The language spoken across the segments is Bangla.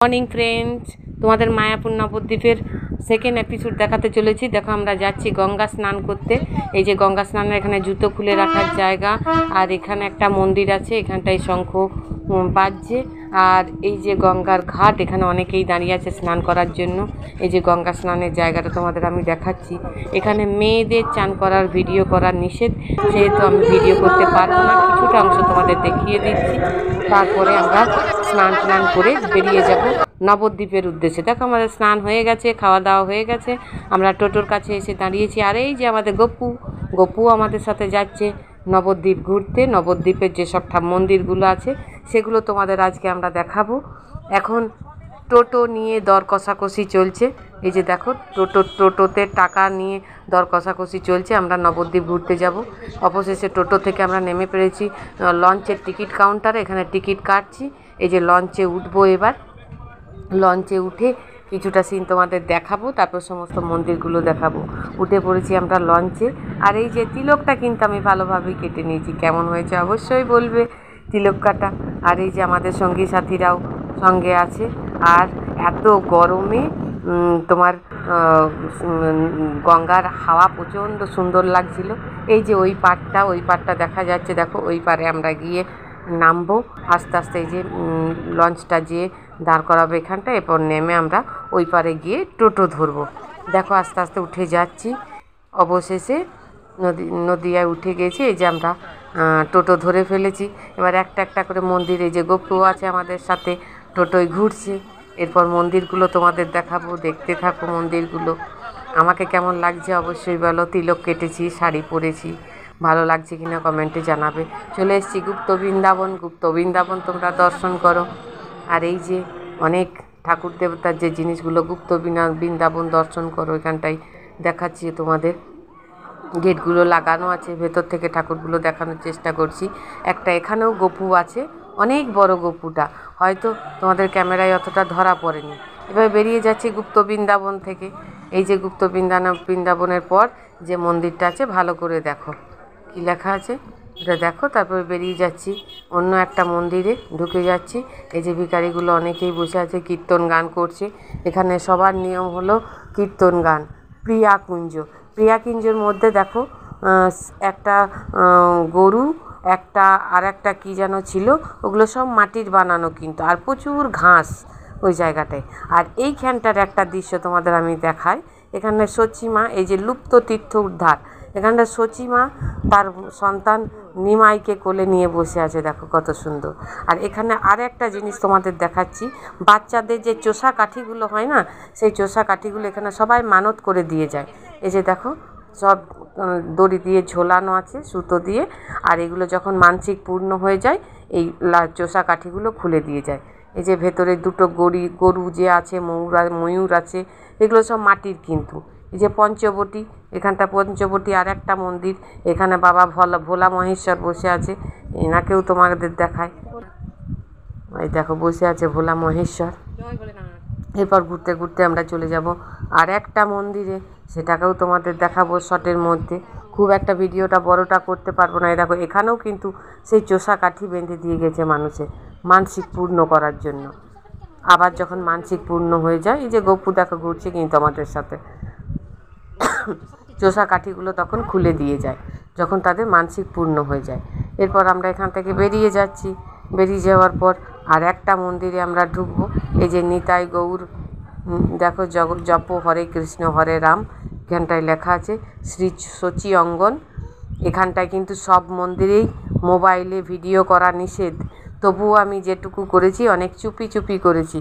মর্নিং ফ্রেন্ডস, তোমাদের মায়াপুর নবদ্বীপের সেকেন্ড এপিসোড দেখাতে চলেছি। দেখো আমরা যাচ্ছি গঙ্গা স্নান করতে। এই যে গঙ্গা স্নানের এখানে জুতো খুলে রাখার জায়গা, আর এখানে একটা মন্দির আছে, এখানটায় শঙ্খ বাজছে। আর এই যে গঙ্গার ঘাট, এখানে অনেকেই দাঁড়িয়ে আছে স্নান করার জন্য। এই যে গঙ্গা স্নানের জায়গাটা তোমাদের আমি দেখাচ্ছি। এখানে মেয়েদের চান করার ভিডিও করার নিষেধ, সেহেতু আমি ভিডিও করতে পারবো না, কিছুটা অংশ তোমাদের দেখিয়ে দিচ্ছি। তারপরে আমরা স্নান করে বেরিয়ে যাব নবদ্বীপের উদ্দেশ্যে। দেখো আমাদের স্নান হয়ে গেছে, খাওয়া দাওয়া হয়ে গেছে, আমরা টোটোর কাছে এসে দাঁড়িয়েছি। আর এই যে আমাদের গপু আমাদের সাথে যাচ্ছে নবদ্বীপ ঘুরতে। নবদ্বীপের যেসব মন্দিরগুলো আছে সেগুলো তোমাদের আজকে আমরা দেখাবো। এখন টোটো নিয়ে দর কষাকষি চলছে। এই যে দেখো টোটোতে টাকা নিয়ে দর কষাকষি চলছে। আমরা নবদ্বীপ ঘুরতে যাব। অবশেষে টোটো থেকে আমরা নেমে পেরেছি লঞ্চের টিকিট কাউন্টারে, এখানে টিকিট কাটছি। এই যে লঞ্চে উঠবো, এবার লঞ্চে উঠে কিছুটা সিন তোমাদের দেখাবো, তারপর সমস্ত মন্দিরগুলো দেখাবো। উঠে পড়েছি আমরা লঞ্চে। আর এই যে তিলকটা কিন্তু আমি ভালোভাবেই কেটে নিয়েছি, কেমন হয়েছে অবশ্যই বলবে তিলক কাটা। আর এই যে আমাদের সঙ্গী সাথীরাও সঙ্গে আছে। আর এত গরমে তোমার গঙ্গার হাওয়া প্রচণ্ড সুন্দর লাগছিল। এই যে ওই পাড়টা দেখা যাচ্ছে, দেখো ওই পারে আমরা গিয়ে নামবো আস্তে আস্তে। এই যে লঞ্চটা যেয়ে দাঁড় করাবে এখানটা, এরপর নেমে আমরা ওই পারে গিয়ে টোটো ধরবো। দেখো আস্তে আস্তে উঠে যাচ্ছি। অবশেষে নদিয়ায় উঠে গেছি। এই যে আমরা টোটো ধরে ফেলেছি। এবার একটা একটা করে মন্দির, এই যে গপু আছে আমাদের সাথে, টোটোয় ঘুরছে। এরপর মন্দিরগুলো তোমাদের দেখাবো, দেখতে থাকো মন্দিরগুলো। আমাকে কেমন লাগছে অবশ্যই বলো। তিলক কেটেছি, শাড়ি পরেছি, ভালো লাগছে কিনা কমেন্টে জানাবে। চলে এসেছি গুপ্ত বৃন্দাবন তোমরা দর্শন করো। আর এই যে অনেক ঠাকুর দেবতার যে জিনিসগুলো, গুপ্ত বৃন্দাবন দর্শন করো, এখানটাই দেখাচ্ছি তোমাদের। গেটগুলো লাগানো আছে, ভেতর থেকে ঠাকুরগুলো দেখানোর চেষ্টা করছি। একটা এখানেও গপু আছে, অনেক বড় গপুটা, হয়তো তোমাদের ক্যামেরায় অতটা ধরা পড়েনি। এবার বেরিয়ে যাচ্ছি গুপ্ত বৃন্দাবন থেকে। এই যে গুপ্ত বৃন্দাবনের পর যে মন্দিরটা আছে, ভালো করে দেখো কী লেখা আছে এটা দেখো। তারপরে বেরিয়ে যাচ্ছি, অন্য একটা মন্দিরে ঢুকে যাচ্ছি। এই যে ভিখারিগুলো অনেকেই বসে আছে, কীর্তন গান করছে। এখানে সবার নিয়ম হলো কীর্তন গান। প্রিয়াকুঞ্জের মধ্যে দেখো একটা গরু, আর একটা কী যেন ছিল, ওগুলো সব মাটির বানানো কিন্তু, আর প্রচুর ঘাস ওই জায়গাটায়। আর এইখানটার একটা দৃশ্য তোমাদের আমি দেখাই। এখানে সচিমা, এই যে লুপ্ত তীর্থ উদ্ধার, এখানটা সচিমা তার সন্তান নিমাইকে কোলে নিয়ে বসে আছে, দেখো কত সুন্দর। আর এখানে আর একটা জিনিস তোমাদের দেখাচ্ছি, বাচ্চাদের যে চোষা কাঠিগুলো হয় না, সেই চোষা কাঠিগুলো এখানে সবাই মানত করে দিয়ে যায়। এই যে দেখো সব দড়ি দিয়ে ঝোলানো আছে, সুতো দিয়ে। আর এগুলো যখন মানসিক পূর্ণ হয়ে যায়, এই চোষা কাঠিগুলো খুলে দিয়ে যায়। এই যে ভেতরে দুটো গরু যে আছে, ময়ূর আছে, এগুলো সব মাটির কিন্তু। এই যে পঞ্চবটী, এখানটা পঞ্চবটী আর একটা মন্দির, এখানে বাবা ভোলা মহেশ্বর বসে আছে, এনাকেও তোমাদের দেখায়। এই দেখো বসে আছে ভোলা মহেশ্বর। এরপর ঘুরতে ঘুরতে আমরা চলে যাব আর একটা মন্দিরে, সেটাকেও তোমাদের দেখাবো শর্টের মধ্যে। খুব একটা ভিডিওটা বড়টা করতে পারবো না। এই দেখো এখানেও কিন্তু সেই চোষা কাঠি বেঁধে দিয়ে গেছে মানুষের মানসিক পূর্ণ করার জন্য। আবার যখন মানসিক পূর্ণ হয়ে যায়, এই যে গপু দেখো ঘুরছে কিন্তু আমাদের সাথে, চোষা কাঠিগুলো তখন খুলে দিয়ে যায় যখন তাদের মানসিক পূর্ণ হয়ে যায়। এরপর আমরা এখান থেকে বেরিয়ে যাচ্ছি। বেরিয়ে যাওয়ার পর আর একটা মন্দিরে আমরা ঢুকবো। এই যে নিতাই গৌর, দেখো জপ হরে কৃষ্ণ হরে রাম, এখানটায় লেখা আছে শ্রী সচি অঙ্গন। এখানটায় কিন্তু সব মন্দিরেই মোবাইলে ভিডিও করা নিষেধ, তবুও আমি যেটুকু করেছি অনেক চুপি করেছি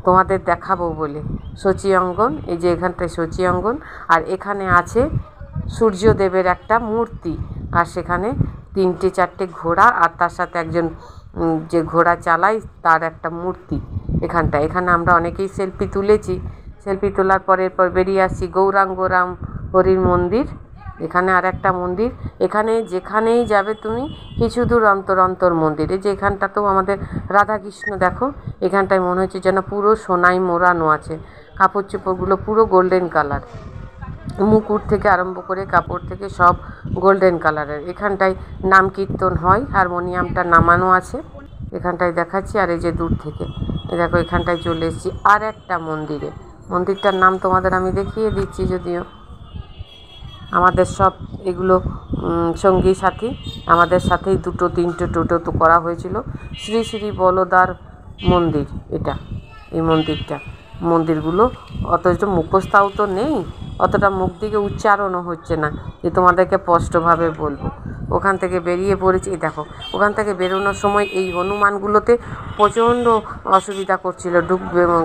তোমাদের দেখাবো বলে। সচি অঙ্গন, এই যে এখানটায় সচি অঙ্গন। আর এখানে আছে সূর্যদেবের একটা মূর্তি, আর সেখানে 3-4টে ঘোড়া, আর তার সাথে একজন যে ঘোড়া চালায় তার একটা মূর্তি। এখানে আমরা অনেকেই সেলফি তুলেছি। সেলফি তোলার পর এরপর বেরিয়ে আসছি গৌরাঙ্গ রাম হরির মন্দির। এখানে আর একটা মন্দির, এখানে যেখানেই যাবে তুমি কিছু দূর অন্তর মন্দির। এই যে এখানটাতেও আমাদের রাধাকৃষ্ণ, দেখো এখানটায় মনে হচ্ছে যেন পুরো সোনায় মোড়ানো আছে, কাপড় চোপড়গুলো পুরো গোল্ডেন কালার, মুকুট থেকে আরম্ভ করে কাপড় থেকে সব গোল্ডেন কালারের। এখানটায় নাম কীর্তন হয়, হারমোনিয়ামটা নামানো আছে। এখানটায় দেখাচ্ছি। আর এই যে দূর থেকে দেখো এখানটায় চলে এসেছি আর একটা মন্দিরে। মন্দিরটার নাম তোমাদের আমি দেখিয়ে দিচ্ছি, যদিও আমাদের সব এগুলো সঙ্গী সাথী, আমাদের সাথেই 2-3টে টোটো তো করা হয়েছিল। শ্রী শ্রী বলদার মন্দির এটা, এই মন্দিরগুলো অথচ মুখস্থাও তো নেই, অতটা মুখ দিকে উচ্চারণও হচ্ছে না যে তোমাদেরকে স্পষ্টভাবে বলবো। ওখান থেকে বেরিয়ে পড়েছি। দেখো ওখান থেকে বেরোনোর সময় এই হনুমানগুলোতে প্রচণ্ড অসুবিধা করছিল,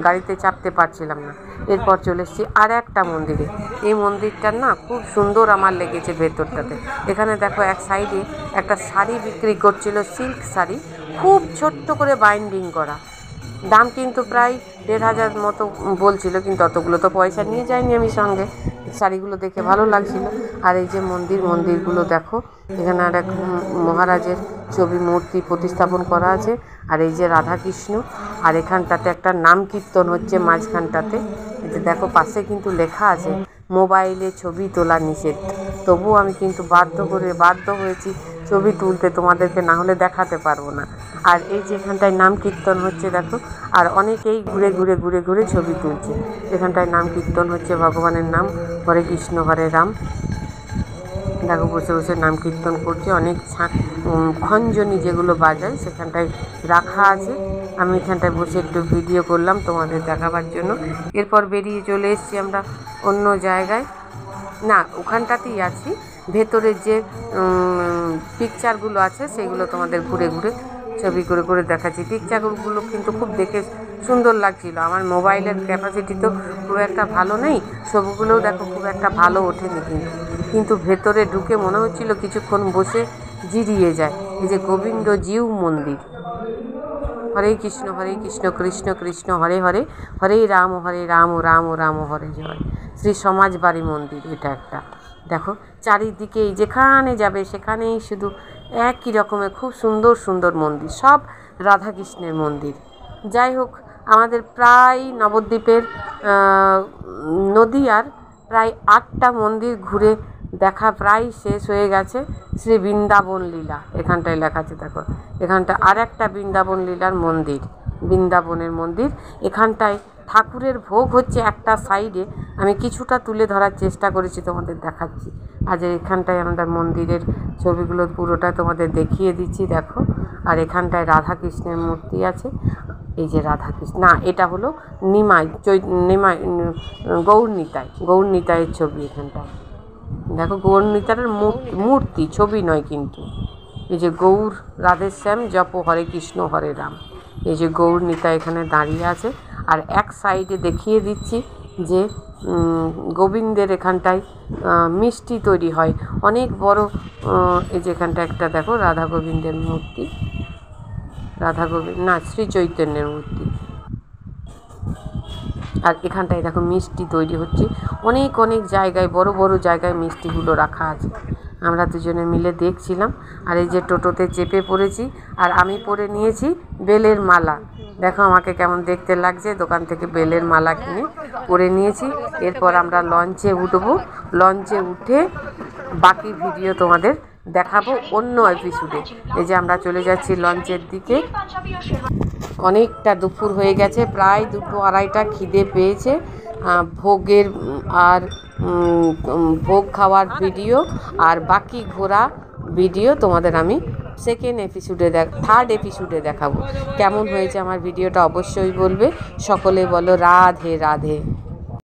গাড়িতে চাপতে পারছিলাম না। এরপর চলে এসেছি আর একটা মন্দিরে। এই মন্দিরটার না খুব সুন্দর আমার লেগেছে ভেতরটাতে। এখানে দেখো এক সাইডে একটা শাড়ি বিক্রি করছিল, সিল্ক শাড়ি, খুব ছোট্ট করে বাইন্ডিং করা। দাম কিন্তু প্রায় 1,500 মতো বলছিল, কিন্তু অতগুলো তো পয়সা নিয়ে যাইনি আমি সঙ্গে। শাড়িগুলো দেখে ভালো লাগছিল। আর এই যে মন্দিরগুলো দেখো, এখানে আর এক মহারাজের ছবি মূর্তি প্রতিস্থাপন করা আছে। আর এই যে রাধাকৃষ্ণ, আর এখানটাতে একটা নাম কীর্তন হচ্ছে মাঝখানটাতে। এতে দেখো পাশে কিন্তু লেখা আছে মোবাইলে ছবি তোলা নিষেধ। তবুও আমি কিন্তু বাধ্য হয়েছি ছবি তুলতে, তোমাদেরকে না হলে দেখাতে পারবো না। আর এই যে এখানটায় নাম কীর্তন হচ্ছে দেখো, আর অনেকেই ঘুরে ছবি তুলছে। এখানটায় নাম কীর্তন হচ্ছে, ভগবানের নাম, হরে কৃষ্ণ হরে রাম। দেখো বসে নাম কীর্তন করছে। অনেক খঞ্জনি যেগুলো বাজায় সেখানটায় রাখা আছে। আমি এখানটায় বসে একটু ভিডিও করলাম তোমাদের দেখাবার জন্য। এরপর বেরিয়ে চলে এসেছি আমরা অন্য জায়গায়, না ওখানটাতেই আছি। ভেতরের যে পিকচারগুলো আছে সেগুলো তোমাদের ঘুরে ছবি করে দেখাচ্ছি। পিকচারগুলো কিন্তু খুব দেখে সুন্দর লাগছিল। আমার মোবাইলের ক্যাপাসিটি তো খুব একটা ভালো নেই, ছবিগুলোও দেখো খুব একটা ভালো ওঠেনি, কিন্তু ভেতরে ঢুকে মনে হচ্ছিল কিছুক্ষণ বসে জিরিয়ে যায়। এই যে গোবিন্দ জিউ মন্দির। হরে কৃষ্ণ কৃষ্ণ কৃষ্ণ হরে হরে, হরে রাম রাম রাম হরে জয়। শ্রী সমাজবাড়ি মন্দির এটা একটা। দেখো চারিদিকে যেখানে যাবে সেখানেই শুধু একই রকমের খুব সুন্দর মন্দির, সব রাধাকৃষ্ণের মন্দির। যাই হোক, আমাদের প্রায় নবদ্বীপের নদীয়ার প্রায় 8টা মন্দির ঘুরে দেখা প্রায় শেষ হয়ে গেছে। শ্রী বৃন্দাবন লীলা এখানটায় লেখা আছে। দেখো এখানটা আর একটা বৃন্দাবন লীলার মন্দির, বৃন্দাবনের মন্দির। এখানটায় ঠাকুরের ভোগ হচ্ছে একটা সাইডে, আমি কিছুটা তুলে ধরার চেষ্টা করেছি, তোমাদের দেখাচ্ছি। আজ এখানটায় আমাদের মন্দিরের ছবিগুলো পুরোটা তোমাদের দেখিয়ে দিচ্ছি দেখো। আর এখানটায় রাধাকৃষ্ণের মূর্তি আছে। এই যে রাধাকৃষ্ণ, না এটা হলো নিমাই গৌরনিতাইয়ের ছবি। এখানটায় দেখো গৌরনিতাইয়ের মূর্তি, ছবি নয় কিন্তু। এই যে গৌর রাধেশ্যাম জপ হরে কৃষ্ণ হরে রাম, এই যে গৌরনিতাই এখানে দাঁড়িয়ে আছে। আর এক সাইডে দেখিয়ে দিচ্ছি যে গোবিন্দের এখানটায় মিষ্টি তৈরি হয় অনেক বড়। এই যে এখানটা একটা দেখো রাধা গোবিন্দের মূর্তি, শ্রী চৈতন্যের মূর্তি। আর এখানটায় দেখো মিষ্টি তৈরি হচ্ছে অনেক জায়গায়, বড় জায়গায় মিষ্টিগুলো রাখা আছে। আমরা দুজনে মিলে দেখছিলাম। আর এই যে টোটোতে চেপে পড়েছি, আর আমি পরে নিয়েছি বেলের মালা। দেখো আমাকে কেমন দেখতে লাগছে, দোকান থেকে বেলের মালা কিনে পরে নিয়েছি। এরপর আমরা লঞ্চে উঠবো। লঞ্চে উঠে বাকি ভিডিও তোমাদের দেখাবো অন্য এপিসোডে। এই যে আমরা চলে যাচ্ছি লঞ্চের দিকে। অনেকটা দুপুর হয়ে গেছে, প্রায় 2-2:30টা খিদে পেয়েছে। ভোগের আর ভোগ খাওয়ার ভিডিও আর বাকি ঘোরা ভিডিও তোমাদের আমি থার্ড এপিসোডে দেখাবো। কেমন হয়েছে আমার ভিডিওটা অবশ্যই বলবে। সকলে বলো রাধে রাধে।